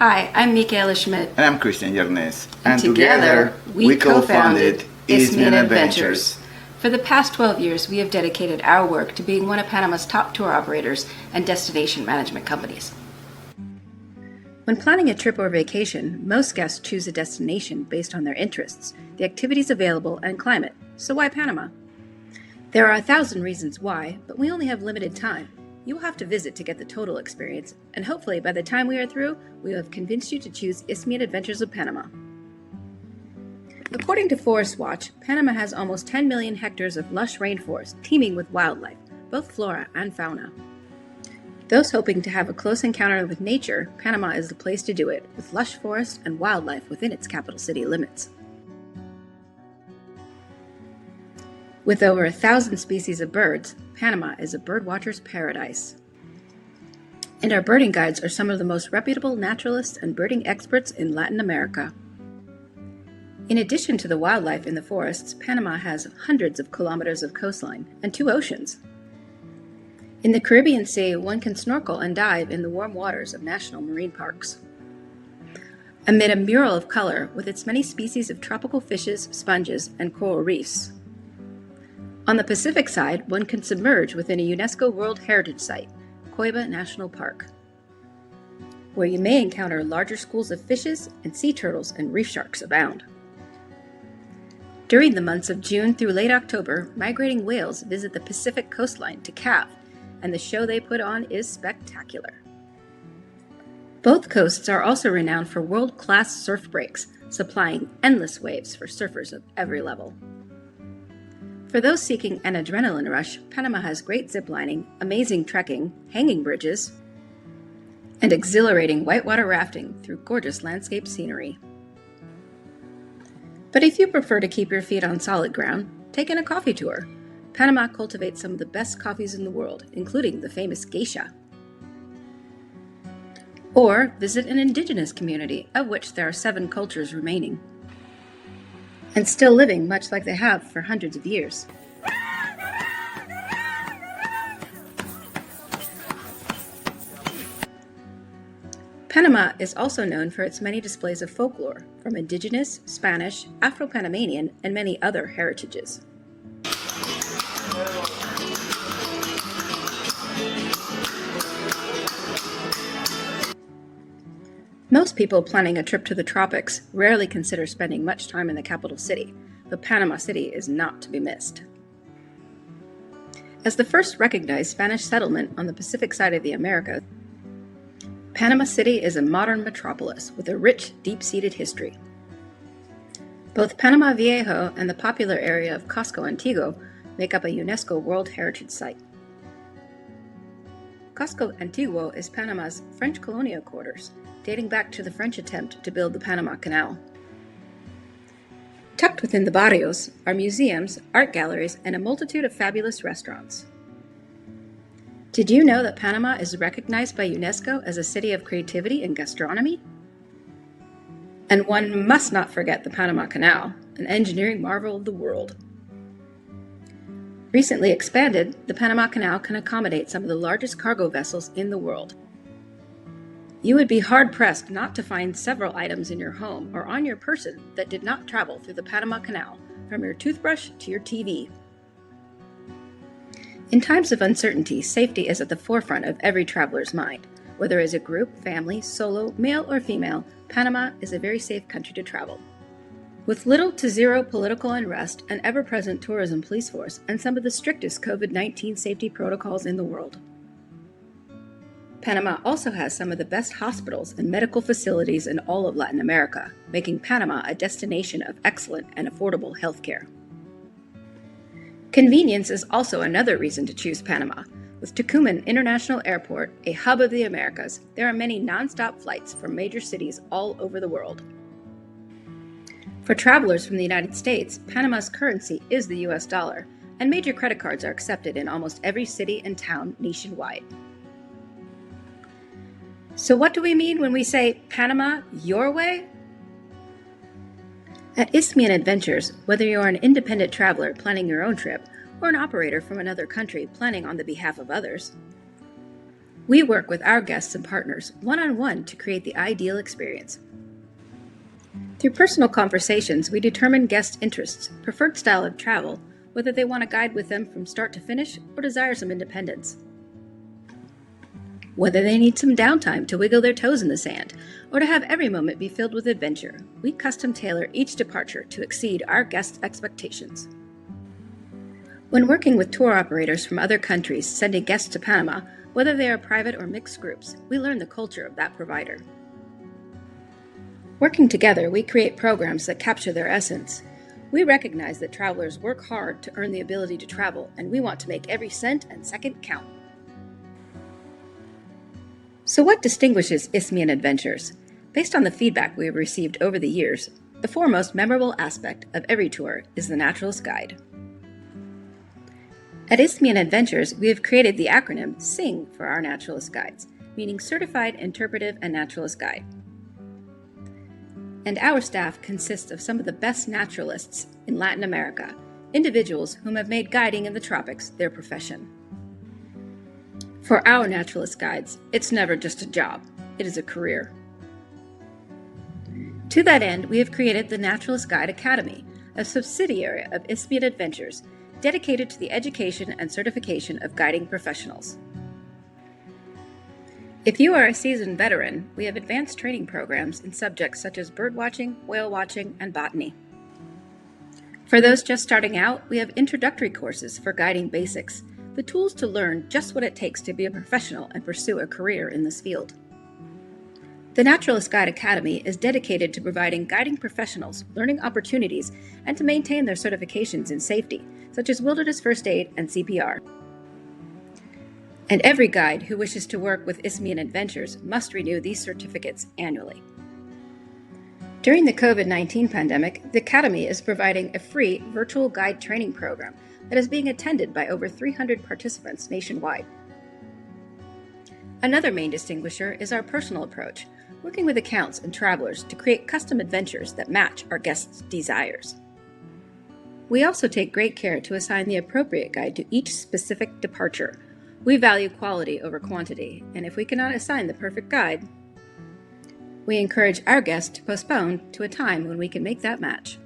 Hi, I'm Michaela Schmidt. And I'm Christian Yernes. And together, we co-founded Isthmian Adventures. For the past 12 years, we have dedicated our work to being one of Panama's top tour operators and destination management companies. When planning a trip or vacation, most guests choose a destination based on their interests, the activities available, and climate. So why Panama? There are 1,000 reasons why, but we only have limited time. You will have to visit to get the total experience, and hopefully by the time we are through, we will have convinced you to choose Isthmian Adventures of Panama. According to Forest Watch, Panama has almost 10 million hectares of lush rainforest teeming with wildlife, both flora and fauna. Those hoping to have a close encounter with nature, Panama is the place to do it, with lush forest and wildlife within its capital city limits. With over 1,000 species of birds, Panama is a birdwatcher's paradise. And our birding guides are some of the most reputable naturalists and birding experts in Latin America. In addition to the wildlife in the forests, Panama has hundreds of kilometers of coastline and 2 oceans. In the Caribbean Sea, one can snorkel and dive in the warm waters of national marine parks. Amid a mural of color with its many species of tropical fishes, sponges, and coral reefs. On the Pacific side, one can submerge within a UNESCO World Heritage Site, Coiba National Park, where you may encounter larger schools of fishes and sea turtles and reef sharks abound. During the months of June through late October, migrating whales visit the Pacific coastline to calve, and the show they put on is spectacular. Both coasts are also renowned for world-class surf breaks, supplying endless waves for surfers of every level. For those seeking an adrenaline rush, Panama has great ziplining, amazing trekking, hanging bridges, and exhilarating whitewater rafting through gorgeous landscape scenery. But if you prefer to keep your feet on solid ground, take in a coffee tour. Panama cultivates some of the best coffees in the world, including the famous geisha. Or visit an indigenous community, of which there are 7 cultures remaining, and still living much like they have for hundreds of years. Panama is also known for its many displays of folklore, from indigenous, Spanish, Afro-Panamanian, and many other heritages. Most people planning a trip to the tropics rarely consider spending much time in the capital city, but Panama City is not to be missed. As the first recognized Spanish settlement on the Pacific side of the Americas, Panama City is a modern metropolis with a rich, deep-seated history. Both Panama Viejo and the popular area of Casco Antiguo make up a UNESCO World Heritage Site. Casco Antiguo is Panama's French colonial quarters, dating back to the French attempt to build the Panama Canal. Tucked within the barrios are museums, art galleries, and a multitude of fabulous restaurants. Did you know that Panama is recognized by UNESCO as a city of creativity and gastronomy? And one must not forget the Panama Canal, an engineering marvel of the world. Recently expanded, the Panama Canal can accommodate some of the largest cargo vessels in the world. You would be hard-pressed not to find several items in your home or on your person that did not travel through the Panama Canal, from your toothbrush to your TV. In times of uncertainty, safety is at the forefront of every traveler's mind. Whether as a group, family, solo, male or female, Panama is a very safe country to travel. With little to zero political unrest, an ever-present tourism police force, and some of the strictest COVID-19 safety protocols in the world. Panama also has some of the best hospitals and medical facilities in all of Latin America, making Panama a destination of excellent and affordable healthcare. Convenience is also another reason to choose Panama. With Tucumán International Airport, a hub of the Americas, there are many non-stop flights from major cities all over the world. For travelers from the United States, Panama's currency is the US dollar, and major credit cards are accepted in almost every city and town nationwide. So what do we mean when we say Panama your way? At Isthmian Adventures, whether you are an independent traveler planning your own trip or an operator from another country planning on the behalf of others, We work with our guests and partners one-on-one to create the ideal experience. Through personal conversations, we determine guest interests, preferred style of travel, whether they want a guide with them from start to finish or desire some independence. Whether they need some downtime to wiggle their toes in the sand or to have every moment be filled with adventure, we custom tailor each departure to exceed our guests' expectations. When working with tour operators from other countries sending guests to Panama, whether they are private or mixed groups, we learn the culture of that provider. Working together, we create programs that capture their essence. We recognize that travelers work hard to earn the ability to travel, and we want to make every cent and second count. So what distinguishes Isthmian Adventures? Based on the feedback we have received over the years, the foremost memorable aspect of every tour is the Naturalist Guide. At Isthmian Adventures, we have created the acronym SING for our Naturalist Guides, meaning Certified Interpretive and Naturalist Guide. And our staff consists of some of the best naturalists in Latin America, individuals whom have made guiding in the tropics their profession. For our naturalist guides, it's never just a job, it is a career. To that end, we have created the Naturalist Guide Academy, a subsidiary of Isthmian Adventures, dedicated to the education and certification of guiding professionals. If you are a seasoned veteran, we have advanced training programs in subjects such as birdwatching, whale watching, and botany. For those just starting out, we have introductory courses for guiding basics, the tools to learn just what it takes to be a professional and pursue a career in this field. The Naturalist Guide Academy is dedicated to providing guiding professionals learning opportunities and to maintain their certifications in safety, such as wilderness first aid and CPR. And every guide who wishes to work with Isthmian Adventures must renew these certificates annually. During the COVID-19 pandemic, the Academy is providing a free virtual guide training program that is being attended by over 300 participants nationwide. Another main distinguisher is our personal approach, working with accounts and travelers to create custom adventures that match our guests' desires. We also take great care to assign the appropriate guide to each specific departure. We value quality over quantity, and if we cannot assign the perfect guide, we encourage our guests to postpone to a time when we can make that match.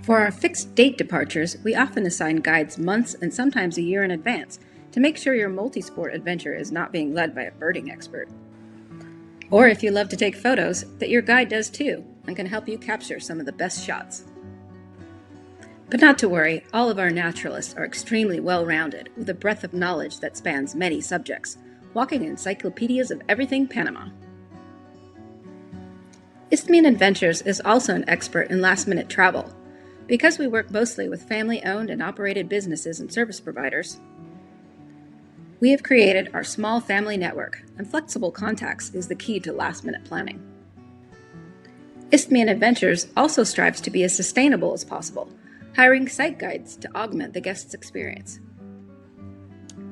For our fixed date departures, we often assign guides months and sometimes a year in advance to make sure your multi-sport adventure is not being led by a birding expert. Or if you love to take photos, that your guide does too and can help you capture some of the best shots. But not to worry, all of our naturalists are extremely well-rounded with a breadth of knowledge that spans many subjects, walking encyclopedias of everything Panama. Isthmian Adventures is also an expert in last-minute travel. Because we work mostly with family-owned and operated businesses and service providers, we have created our small family network, and flexible contacts is the key to last-minute planning. Isthmian Adventures also strives to be as sustainable as possible, hiring site guides to augment the guest's experience.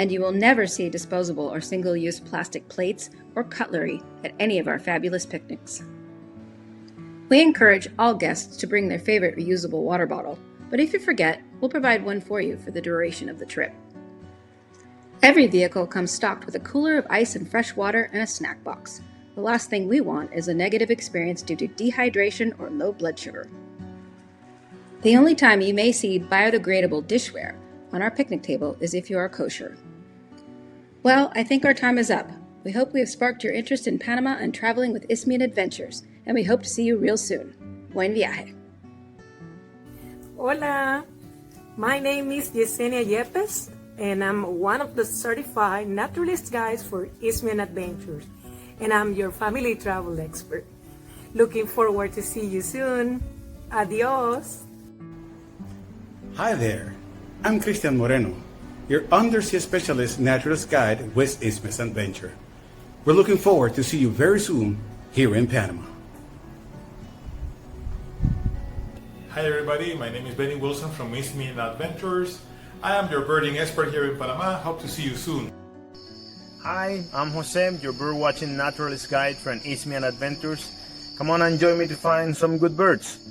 And you will never see disposable or single-use plastic plates or cutlery at any of our fabulous picnics. We encourage all guests to bring their favorite reusable water bottle, but if you forget, we'll provide one for you for the duration of the trip. Every vehicle comes stocked with a cooler of ice and fresh water and a snack box. The last thing we want is a negative experience due to dehydration or low blood sugar. The only time you may see biodegradable dishware on our picnic table is if you are kosher. Well, I think our time is up. We hope we have sparked your interest in Panama and traveling with Isthmian Adventures, and we hope to see you real soon. Buen viaje. Hola, my name is Yesenia Yepes, and I'm one of the certified naturalist guides for Isthmian Adventures, and I'm your family travel expert. Looking forward to see you soon. Adios. Hi there, I'm Cristian Moreno, your undersea specialist naturalist guide with Isthmian Adventure. We're looking forward to see you very soon here in Panama. Hi everybody, my name is Benny Wilson from Isthmian Adventures. I am your birding expert here in Panama. Hope to see you soon. Hi, I'm Jose, your bird watching naturalist guide from Isthmian Adventures. Come on and join me to find some good birds.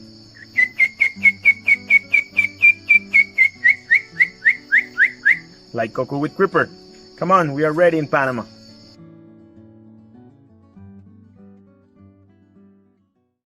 Like Coco with Creeper. Come on, we are ready in Panama.